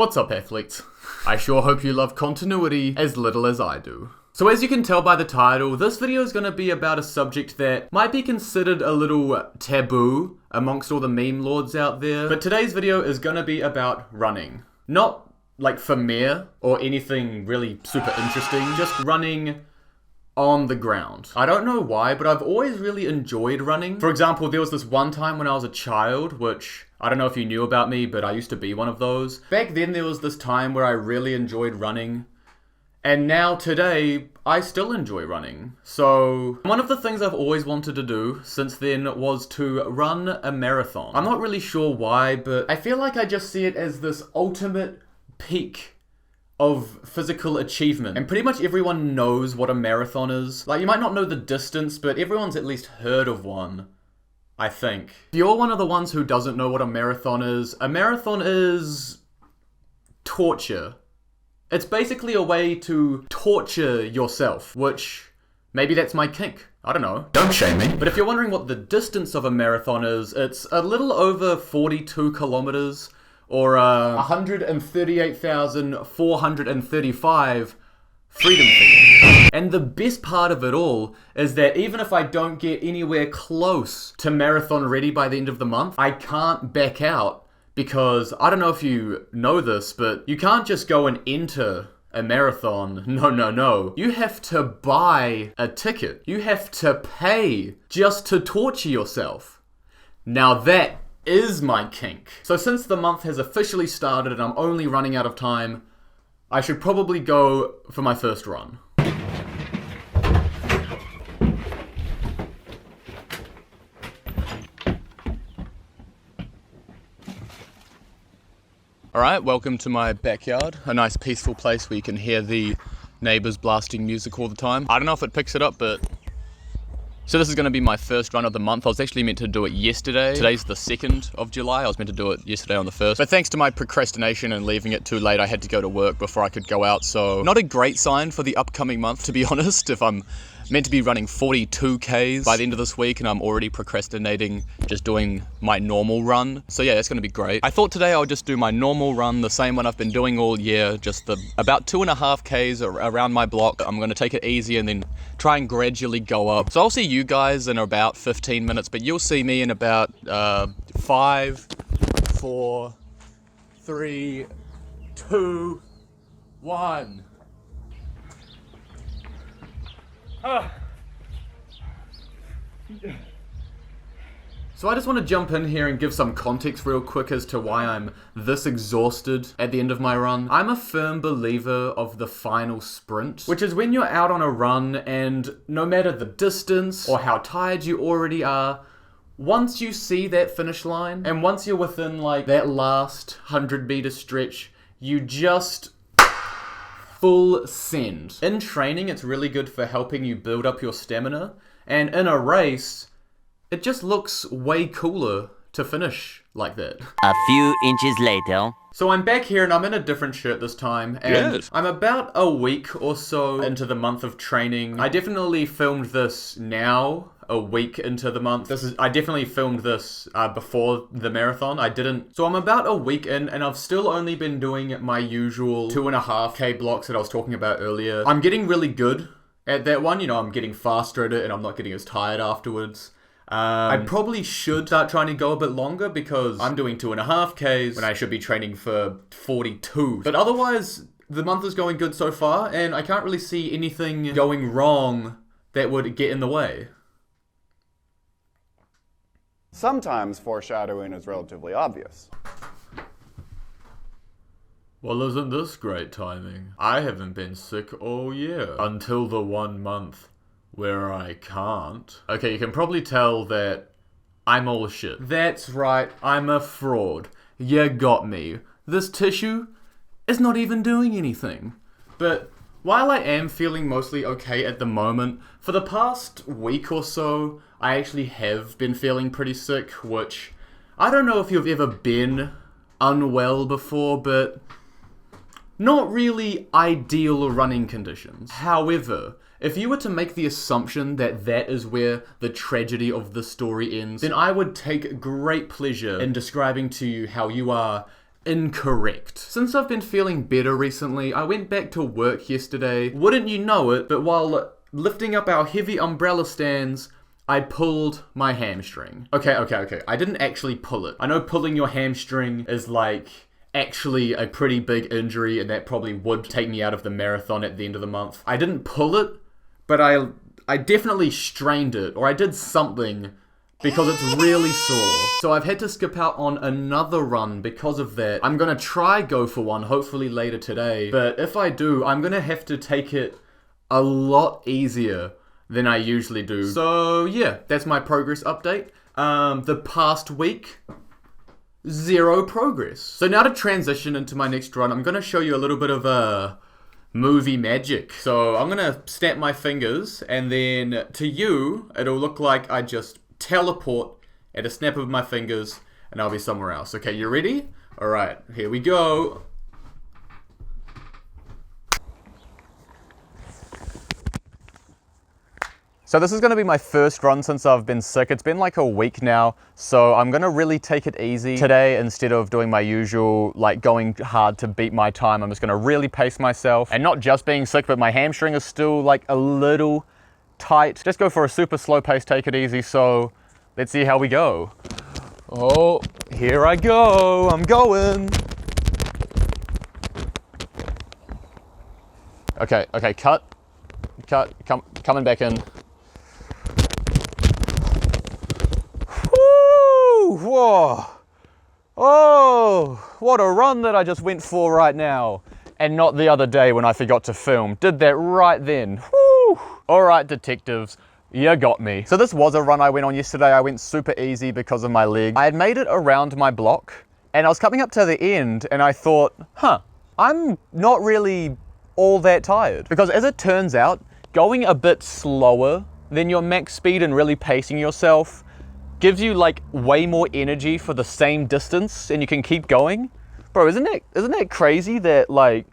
What's up, athletes? I sure hope you love continuity as little as I do. So as you can tell by the title, this video is going to be about a subject that might be considered a little taboo amongst all the meme lords out there, but today's video is going to be about running. Not like for me or anything really super interesting, just running on the ground. I don't know why, but I've always really enjoyed running. For example, there was this one time when I was a child, which I don't know if you knew about me, but I used to be one of those. Back then there was this time where I really enjoyed running. And now today, I still enjoy running. So one of the things I've always wanted to do since then was to run a marathon. I'm not really sure why, but I feel like I just see it as this ultimate peak of physical achievement. And pretty much everyone knows what a marathon is. Like, you might not know the distance, but everyone's at least heard of one, I think. If you're one of the ones who doesn't know what a marathon is torture. It's basically a way to torture yourself, which maybe that's my kink. I don't know. Don't shame me. But if you're wondering what the distance of a marathon is, it's a little over 42 kilometers or 138,435 freedom feet. And the best part of it all is that even if I don't get anywhere close to marathon ready by the end of the month, I can't back out. Because, I don't know if you know this, but you can't just go and enter a marathon. No. You have to buy a ticket. You have to pay just to torture yourself. Now that is my kink. So since the month has officially started and I'm only running out of time, I should probably go for my first run. Alright, welcome to my backyard. A nice peaceful place where you can hear the neighbors blasting music all the time. I don't know if it picks it up, but... So this is going to be my first run of the month. I was actually meant to do it yesterday. Today's the 2nd of July. I was meant to do it yesterday on the 1st. But thanks to my procrastination and leaving it too late, I had to go to work before I could go out. So not a great sign for the upcoming month, to be honest, if I'm meant to be running 42 Ks by the end of this week and I'm already procrastinating just doing my normal run. So yeah, that's going to be great. I thought today I would just do my normal run, the same one I've been doing all year, just about 2.5 Ks around my block. I'm going to take it easy and then try and gradually go up. So I'll see you guys in about 15 minutes, but you'll see me in about 5, 4, 3, 2, 1. So I just want to jump in here and give some context real quick as to why I'm this exhausted at the end of my run. I'm a firm believer of the final sprint, which is when you're out on a run and no matter the distance or how tired you already are, once you see that finish line and once you're within like that last 100-meter stretch, you just full send. In training, it's really good for helping you build up your stamina, and in a race, it just looks way cooler to finish like that. A few inches later. So I'm back here and I'm in a different shirt this time, and yes. I'm about a week or so into the month of training. I definitely filmed this now, a week into the month. I definitely filmed this before the marathon. I didn't. So I'm about a week in and I've still only been doing my usual 2.5K blocks that I was talking about earlier. I'm getting really good at that one. You know, I'm getting faster at it and I'm not getting as tired afterwards. I probably should start trying to go a bit longer because I'm doing 2.5Ks when I should be training for 42. But otherwise, the month is going good so far and I can't really see anything going wrong that would get in the way. Sometimes foreshadowing is relatively obvious. Well, isn't this great timing? I haven't been sick all year until the 1 month where I can't. Okay, you can probably tell that I'm all shit. That's right, I'm a fraud. You got me. This tissue is not even doing anything. But while I am feeling mostly okay at the moment, for the past week or so, I actually have been feeling pretty sick, which I don't know if you've ever been unwell before, but not really ideal running conditions. However, if you were to make the assumption that that is where the tragedy of the story ends, then I would take great pleasure in describing to you how you are incorrect. Since I've been feeling better recently, I went back to work yesterday. Wouldn't you know it, but while lifting up our heavy umbrella stands, I pulled my hamstring. Okay. I didn't actually pull it. I know pulling your hamstring is like actually a pretty big injury and that probably would take me out of the marathon at the end of the month. I didn't pull it, but I definitely strained it, or I did something because it's really sore. So I've had to skip out on another run because of that. I'm gonna try go for one, hopefully later today. But if I do, I'm gonna have to take it a lot easier than I usually do. So yeah, that's my progress update. The past week, 0 progress. So now to transition into my next run, I'm gonna show you a little bit of movie magic. So I'm gonna snap my fingers, and then to you, it'll look like I just teleport at a snap of my fingers, and I'll be somewhere else. Okay, you ready? Alright, here we go. So this is going to be my first run since I've been sick. It's been like a week now, so I'm going to really take it easy today instead of doing my usual, like going hard to beat my time. I'm just going to really pace myself, and not just being sick, but my hamstring is still like a little tight. Just go for a super slow pace, take it easy. So let's see how we go. Oh, here I go. I'm going. Okay, cut, coming back in. Whoa! Oh, what a run that I just went for right now. And not the other day when I forgot to film. Did that right then. Woo! Alright, detectives, you got me. So this was a run I went on yesterday. I went super easy because of my leg. I had made it around my block, and I was coming up to the end, and I thought, I'm not really all that tired. Because as it turns out, going a bit slower than your max speed and really pacing yourself gives you like way more energy for the same distance, and you can keep going. Bro, isn't that crazy that like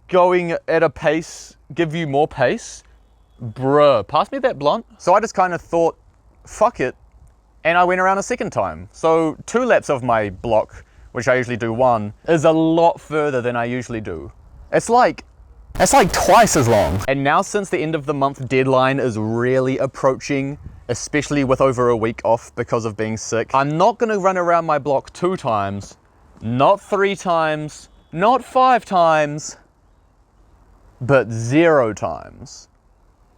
going at a pace give you more pace? Bruh, pass me that blunt. So I just kind of thought, fuck it, and I went around a second time. So 2 laps of my block, which I usually do 1, is a lot further than I usually do. It's like twice as long. And now since the end of the month deadline is really approaching, especially with over a week off because of being sick, I'm not gonna run around my block 2 times, not 3 times, not 5 times, but 0 times.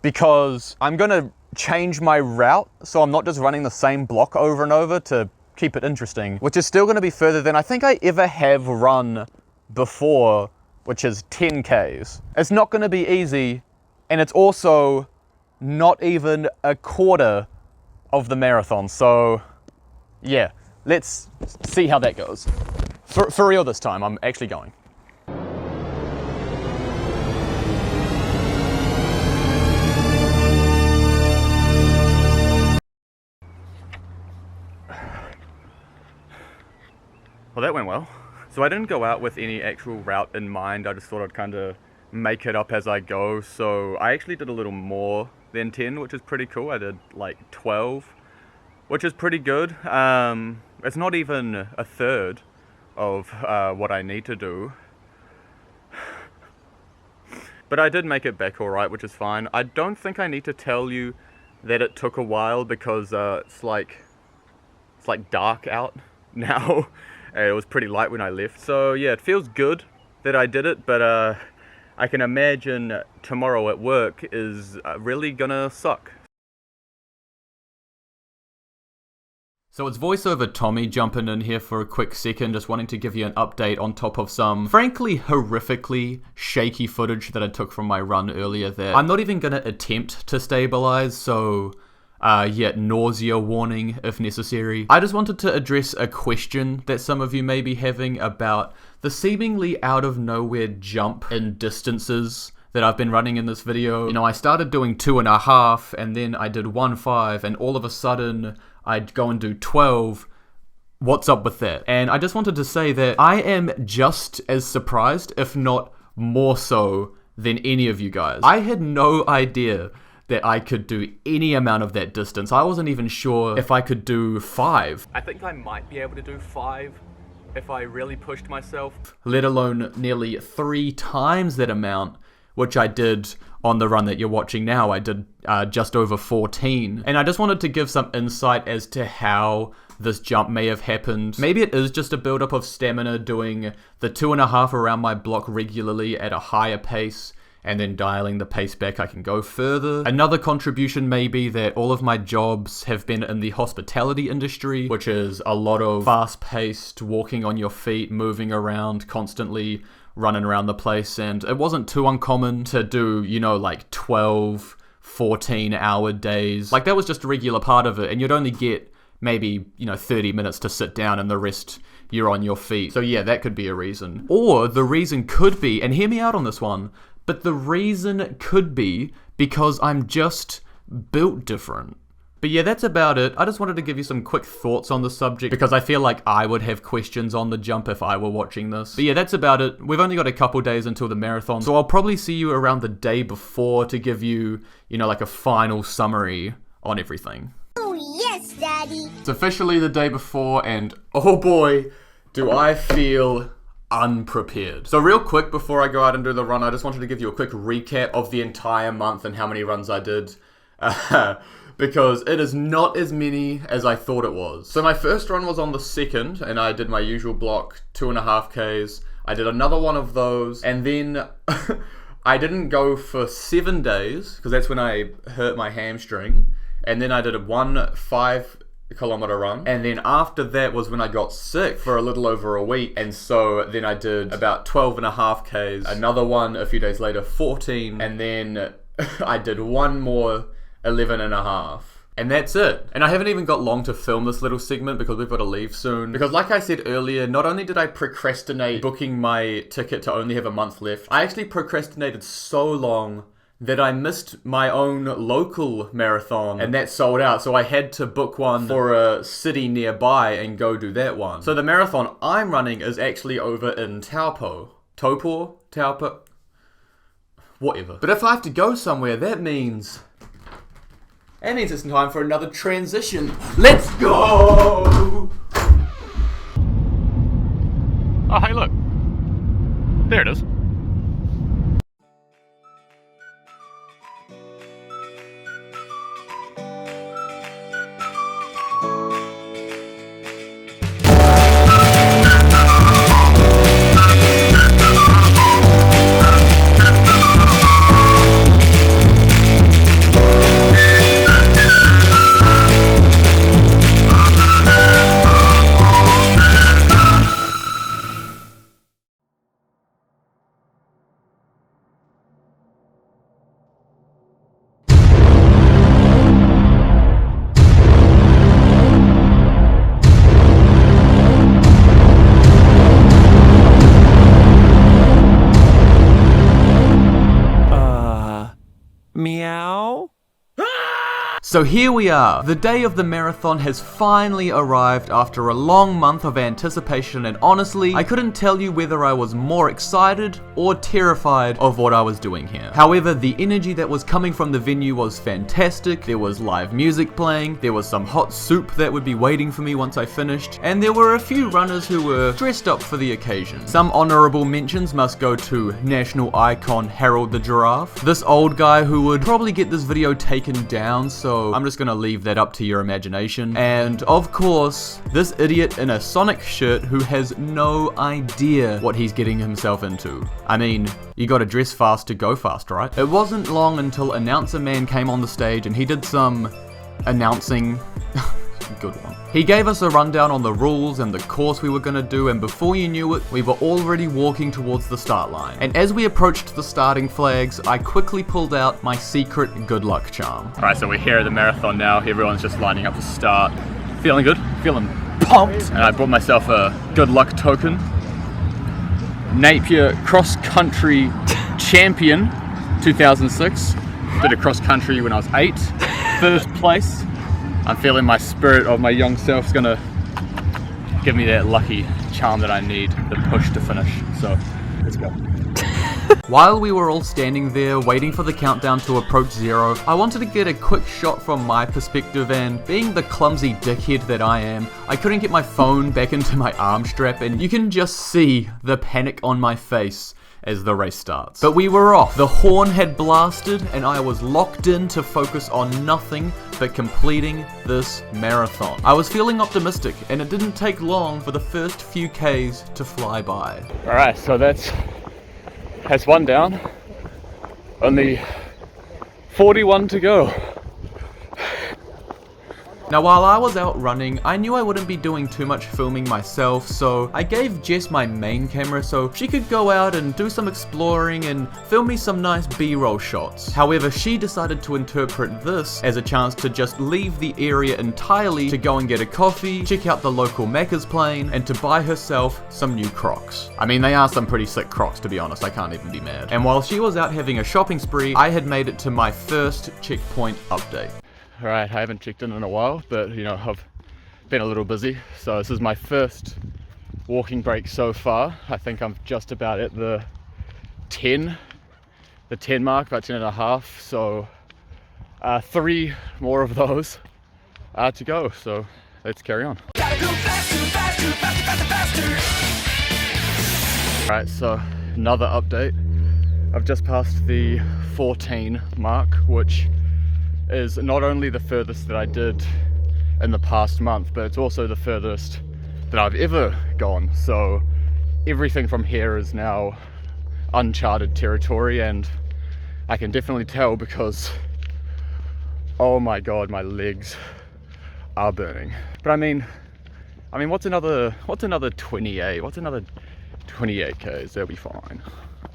Because I'm gonna change my route so I'm not just running the same block over and over to keep it interesting, which is still gonna be further than I think I ever have run before, which is 10 Ks. It's not gonna be easy, and it's also not even a quarter of the marathon. So yeah, let's see how that goes. For real this time, I'm actually going. Well, that went well. So I didn't go out with any actual route in mind. I just thought I'd kind of make it up as I go. So I actually did a little more than 10, which is pretty cool. I did like 12, which is pretty good. It's not even a third of what I need to do. But I did make it back alright, which is fine. I don't think I need to tell you that it took a while because it's like dark out now. It was pretty light when I left. So yeah, it feels good that I did it, but I can imagine tomorrow at work is really gonna suck. So it's voiceover Tommy jumping in here for a quick second, just wanting to give you an update on top of some frankly horrifically shaky footage that I took from my run earlier that I'm not even gonna attempt to stabilize, so yet nausea warning if necessary. I just wanted to address a question that some of you may be having about the seemingly out of nowhere jump in distances that I've been running in this video. You know, I started doing 2.5 and then I did 1.5 and all of a sudden I'd go and do 12. What's up with that? And I just wanted to say that I am just as surprised, if not more so, than any of you guys. I had no idea that I could do any amount of that distance. I wasn't even sure if I could do 5. I think I might be able to do 5 if I really pushed myself, let alone nearly 3 times that amount, which I did on the run that you're watching now. I did just over 14. And I just wanted to give some insight as to how this jump may have happened. Maybe it is just a buildup of stamina, doing the 2.5 around my block regularly at a higher pace, and then dialing the pace back I can go further. Another contribution may be that all of my jobs have been in the hospitality industry, which is a lot of fast-paced, walking on your feet, moving around, constantly running around the place, and it wasn't too uncommon to do, you know, like 12, 14-hour days. Like, that was just a regular part of it, and you'd only get maybe, 30 minutes to sit down, and the rest you're on your feet. So yeah, that could be a reason. Or the reason could be, and hear me out on this one, but the reason could be because I'm just built different. But yeah, that's about it. I just wanted to give you some quick thoughts on the subject because I feel like I would have questions on the jump if I were watching this. But yeah, that's about it. We've only got a couple days until the marathon, so I'll probably see you around the day before to give you, like a final summary on everything. Oh, yes, Daddy. It's officially the day before, and oh boy, do I feel unprepared. So real quick before I go out and do the run, I just wanted to give you a quick recap of the entire month and how many runs I did. Because it is not as many as I thought it was. So my first run was on the 2nd, and I did my usual block, 2.5 Ks. I did another one of those, and then I didn't go for 7 days, because that's when I hurt my hamstring. And then I did a 5-kilometer run, and then after that was when I got sick for a little over a week, and so then I did about 12.5 Ks, another one a few days later, 14, and then I did one more 11.5. And that's it. And I haven't even got long to film this little segment because we've got to leave soon. Because like I said earlier, not only did I procrastinate booking my ticket to only have a month left, I actually procrastinated so long that I missed my own local marathon, and that sold out, so I had to book one for a city nearby and go do that one. So the marathon I'm running is actually over in Taupo. Whatever. But if I have to go somewhere, that means it's time for another transition. Let's go! Oh, hey, look. There it is. Meow? So here we are. The day of the marathon has finally arrived after a long month of anticipation, and honestly, I couldn't tell you whether I was more excited or terrified of what I was doing here. However, the energy that was coming from the venue was fantastic. There was live music playing, there was some hot soup that would be waiting for me once I finished, and there were a few runners who were dressed up for the occasion. Some honorable mentions must go to national icon Harold the Giraffe, this old guy who would probably get this video taken down, so I'm just gonna leave that up to your imagination. And of course, this idiot in a Sonic shirt who has no idea what he's getting himself into. I mean, you gotta dress fast to go fast, right? It wasn't long until Announcer Man came on the stage and he did some announcing. Good one. He gave us a rundown on the rules and the course we were gonna do, and before you knew it, we were already walking towards the start line. And as we approached the starting flags, I quickly pulled out my secret good luck charm. Alright, so we're here at the marathon now. Everyone's just lining up to start. Feeling good? Feeling pumped. And I brought myself a good luck token. Napier cross country champion 2006. Did a cross country when I was 8. First place. I'm feeling my spirit of my young self's gonna give me that lucky charm that I need, the push to finish. So, let's go. While we were all standing there waiting for the countdown to approach 0, I wanted to get a quick shot from my perspective, and being the clumsy dickhead that I am, I couldn't get my phone back into my arm strap, and you can just see the panic on my face as the race starts. But we were off. The horn had blasted and I was locked in to focus on nothing but completing this marathon. I was feeling optimistic and it didn't take long for the first few Ks to fly by. Alright, so that's one down. Only 41 to go. Now while I was out running, I knew I wouldn't be doing too much filming myself, so I gave Jess my main camera so she could go out and do some exploring and film me some nice B-roll shots. However, she decided to interpret this as a chance to just leave the area entirely to go and get a coffee, check out the local Macca's plane, and to buy herself some new Crocs. I mean, they are some pretty sick Crocs, to be honest, I can't even be mad. And while she was out having a shopping spree, I had made it to my first checkpoint update. Alright, I haven't checked in a while, but you know, I've been a little busy. So this is my first walking break so far. I think I'm just about at the 10 mark, about 10 and a half. So 3 more of those to go. So let's carry on. Alright, so another update. I've just passed the 14 mark, which is not only the furthest that I did in the past month, but it's also the furthest that I've ever gone. So everything from here is now uncharted territory, and I can definitely tell because, oh my god, my legs are burning. But I mean, what's another 28? What's another 28 Ks? They'll be fine.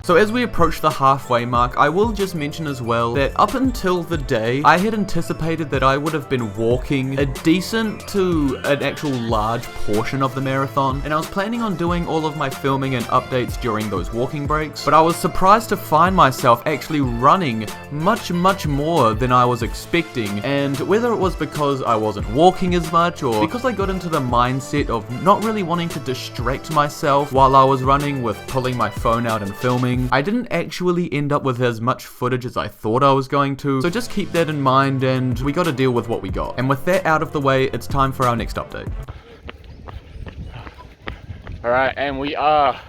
So as we approach the halfway mark, I will just mention as well that up until the day, I had anticipated that I would have been walking a decent to an actual large portion of the marathon, and I was planning on doing all of my filming and updates during those walking breaks, but I was surprised to find myself actually running much more than I was expecting, and whether it was because I wasn't walking as much or because I got into the mindset of not really wanting to distract myself while I was running with pulling my phone out and filming, I didn't actually end up with as much footage as I thought I was going to, so just keep that in mind and we gotta deal with what we got. And with that out of the way, it's time for our next update. Alright, and we are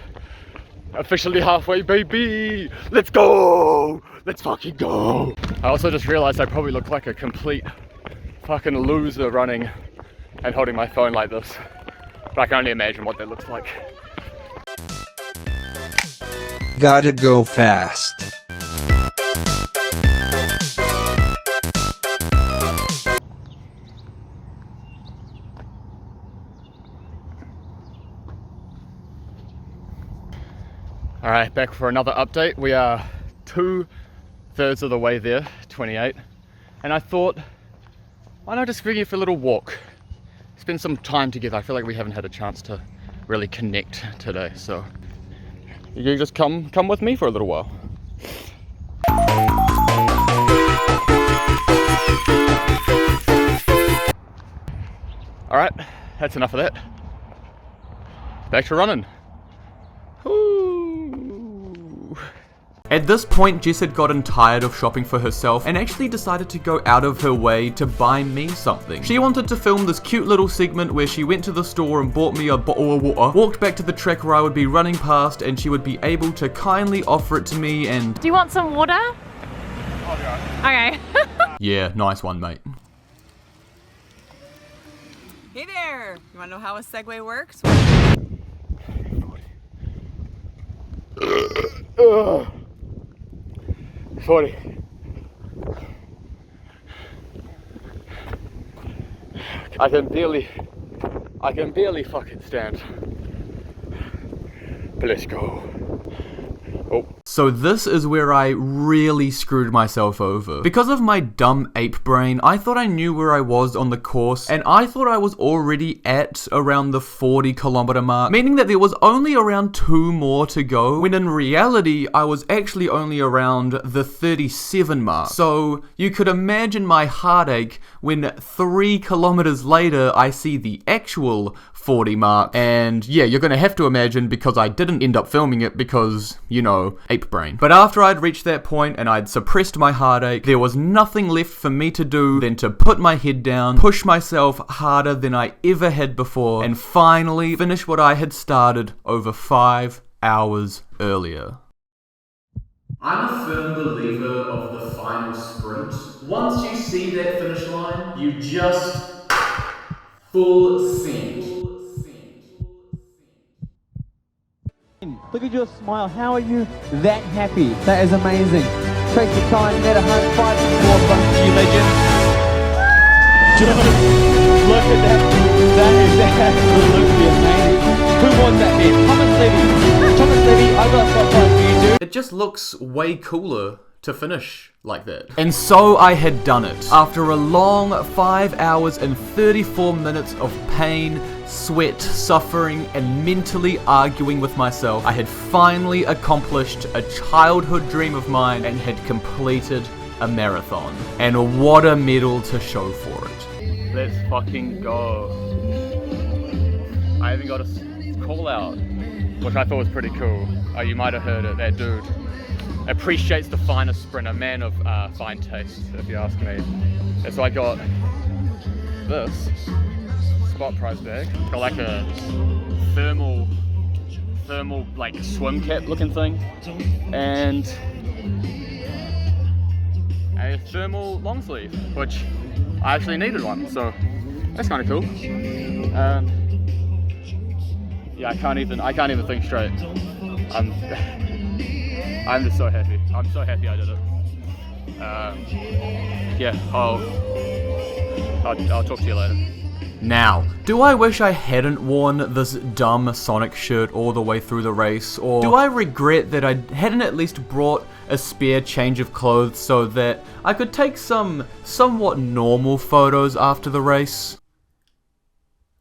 officially halfway, baby! Let's go! Let's fucking go! I also just realized I probably look like a complete fucking loser running and holding my phone like this. But I can only imagine what that looks like. Gotta go fast. Alright, back for another update. We are 2/3 of the way there, 28. And I thought, why not just bring you for a little walk? Spend some time together. I feel like we haven't had a chance to really connect today, so you just come with me for a little while. Alright, that's enough of that. Back to running. Ooh. At this point, Jess had gotten tired of shopping for herself and actually decided to go out of her way to buy me something. She wanted to film this cute little segment where she went to the store and bought me a bottle of water, walked back to the track where I would be running past, and she would be able to kindly offer it to me and... Do you want some water? Okay. Yeah, nice one, mate. Hey there! You wanna know how a Segway works? 40. I can barely fucking stand. But let's go. Oh. So this is where I really screwed myself over. Because of my dumb ape brain, I thought I knew where I was on the course, and I thought I was already at around the 40-kilometer mark, meaning that there was only around 2 more to go, when in reality, I was actually only around the 37 mark. So you could imagine my heartache when 3 kilometers later, I see the actual 40 mark. And yeah, you're gonna have to imagine, because I didn't end up filming it because, you know, ape brain. But after I'd reached that point and I'd suppressed my heartache, there was nothing left for me to do than to put my head down, push myself harder than I ever had before, and finally finish what I had started over 5 hours earlier. I'm a firm believer of the final sprint. Once you see that finish line, you just full send. Look at your smile. How are you that happy? That is amazing. Tracy Kine, net 105 for you legend. Look at that. That is absolutely amazing. Who won that hit? Thomas Levy, I got a top prize for you, dude. It just looks way cooler to finish like that. And so I had done it. After a long 5 hours and 34 minutes of pain, sweat, suffering, and mentally arguing with myself, I had finally accomplished a childhood dream of mine and had completed a marathon. And what a medal to show for it. Let's fucking go. I even got a call out, which I thought was pretty cool. Oh, you might have heard it. That dude appreciates the finest sprint, a man of fine taste, if you ask me. And so I got this spot prize bag. Got like a thermal like swim cap looking thing, and a thermal long sleeve, which I actually needed one, so that's kind of cool. Yeah, I can't even think straight. I'm just so happy. I'm so happy I did it. Yeah, I'll talk to you later. Now, do I wish I hadn't worn this dumb Sonic shirt all the way through the race, or do I regret that I hadn't at least brought a spare change of clothes so that I could take some somewhat normal photos after the race?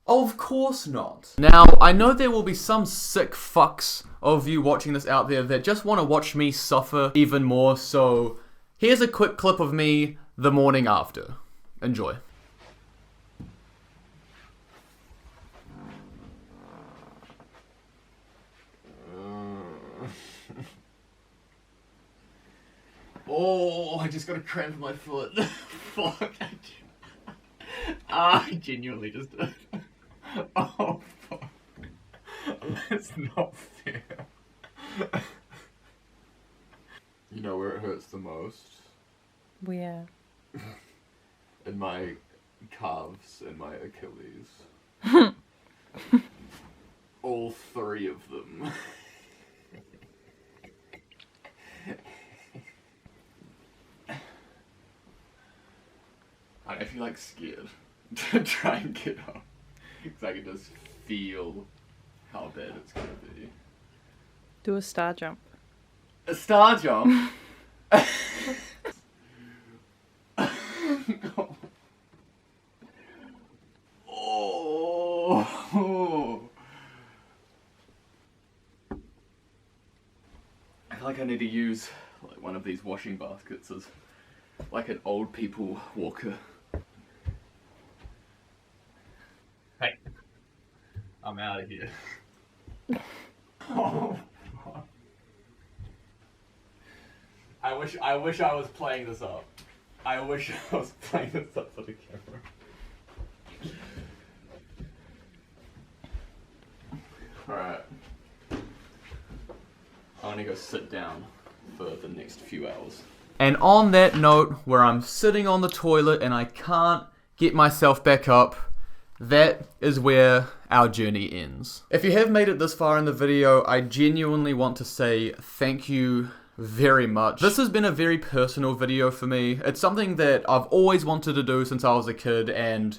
Of course not. Now, I know there will be some sick fucks of you watching this out there that just want to watch me suffer even more, so here's a quick clip of me the morning after. Enjoy. Oh, I just got a cramp in my foot. Fuck. I genuinely just did. Oh, fuck. That's not fair. You know where it hurts the most? Where? In my calves and my Achilles. All three of them. I feel like scared to try and get up, because I can just feel how bad it's gonna be. Do a star jump. A star jump? Oh. I feel like I need to use like one of these washing baskets as like an old people walker. Hey, I'm out of here. Oh, fuck. I wish I was playing this up. I wish I was playing this up for the camera. Alright. I want to go sit down for the next few hours. And on that note, where I'm sitting on the toilet and I can't get myself back up, that is where our journey ends. If you have made it this far in the video, I genuinely want to say thank you very much. This has been a very personal video for me. It's something that I've always wanted to do since I was a kid, and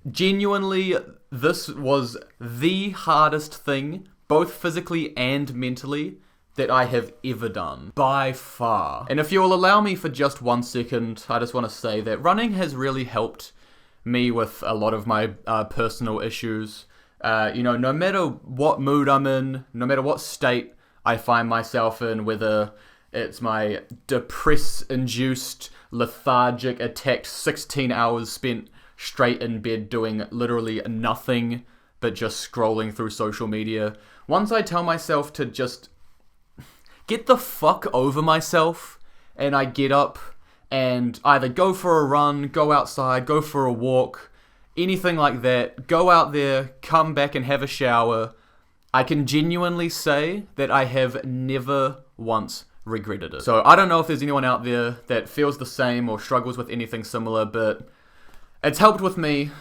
genuinely, this was the hardest thing, both physically and mentally, that I have ever done, by far. And if you'll allow me for just 1 second, I just want to say that running has really helped me with a lot of my personal issues. You know, no matter what mood I'm in, no matter what state I find myself in, whether it's my depress-induced, lethargic, attacked 16 hours spent straight in bed doing literally nothing but just scrolling through social media. Once I tell myself to just get the fuck over myself, and I get up and either go for a run, go outside, go for a walk, anything like that, go out there, come back and have a shower, I can genuinely say that I have never once regretted it. So I don't know if there's anyone out there that feels the same or struggles with anything similar, but it's helped with me.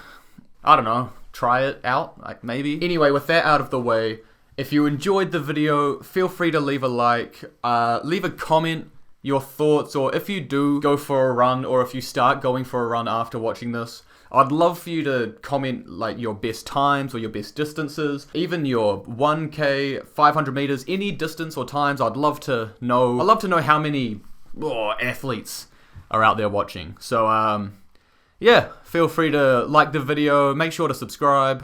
I don't know, try it out, like maybe. Anyway, with that out of the way, if you enjoyed the video, feel free to leave a like, leave a comment, your thoughts, or if you do go for a run, or if you start going for a run after watching this, I'd love for you to comment like your best times or your best distances, even your 1K, 500 meters, any distance or times. I'd love to know. I'd love to know how many athletes are out there watching. So yeah, feel free to like the video, make sure to subscribe.